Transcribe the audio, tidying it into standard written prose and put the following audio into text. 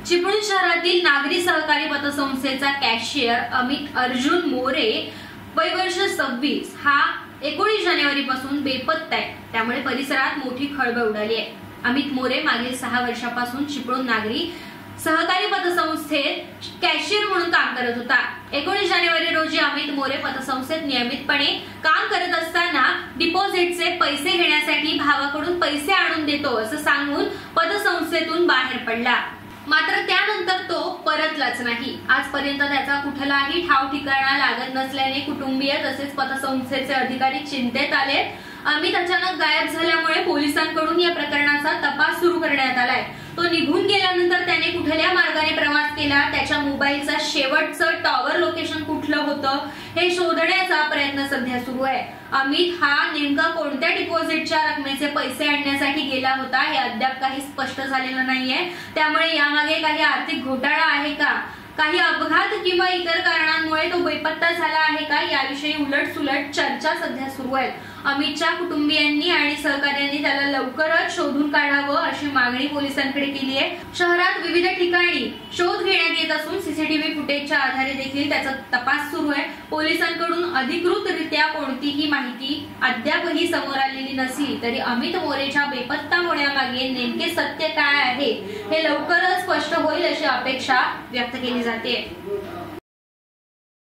चिपळूण शहरातील नागरी सहकारी पतसंस्थेचा कॅशियर अमित अर्जुन मोरे वय वर्ष 26 हा 19 जानेवारी पासून बेपत्ता आहे। त्यामुळे परिसरात मोठी खळबळ उडाली आहे। अमित मोरे मागील 6 वर्षापासून चिपळूण नागरी सहकारी पतसंस्थेत कॅशियर म्हणून काम करत होता। 19 जानेवारी रोजी अमित मोरे पतसंस्थेत नियमितपणे काम करत असताना डिपॉझिटचे पैसे घेण्यासाठी भावाकडून पैसे आणून देतो असं सांगून पतसंस्थेतून बाहेर पडला। मात्र त्यानंतर तो परतलाच नाही। आजपर्यंत त्याचा कुठलाही ठाव ठिकाणा लागत नसल्याने कुटुंबीय तसेच पतसंस्थेचे अधिकारी चिंतेत आले। अमित अचानक गायब झाल्यामुळे पोलिसांकडून या प्रकरणाचा तपास सुरू करण्यात आलाय। तो निघून गेल्यानंतर त्याने कुठल्या मार्गाने प्रवास केला, त्याच्या मोबाईलचा शेवटचं टॉवर लोकेशन कुठलं होतं हे शोधण्याचा प्रयत्न सध्या सुरू आहे। अमित हा नेमका कोणत्या डिपॉझिटच्या रकमेचे पैसे आणण्यासाठी गेला होता हे अद्याप काही स्पष्ट झालेलं नाहीये। त्यामुळे यामागे काही आर्थिक घोटाळा आहे का, काही अपघात किंवा इतर कारणांमुळे तो बेपत्ता झाला आहे का याविषयी उलटसुलट चर्चा सध्या सुरू आहे। अमितच्या कुटुंबियांनी आणि सहकार्यांनी त्याला लवकरच शोधून काढावं अशी मागणी पोलिसांकडे केली आहे। शहरात विविध ठिकाणी शोध घेण्यात येत असून सीसीटीव्ही फुटेजच्या आधारे देखील त्याचा तपास सुरू आहे। पोलिसांकडून अधिकृतरित्या कोणतीही माहिती अद्यापही समोर आलेली नसली तरी अमित मोरेच्या बेपत्ता होण्यामागे नेमके सत्य काय आहे हे लवकरच स्पष्ट होईल अशी अपेक्षा व्यक्त केली जाते।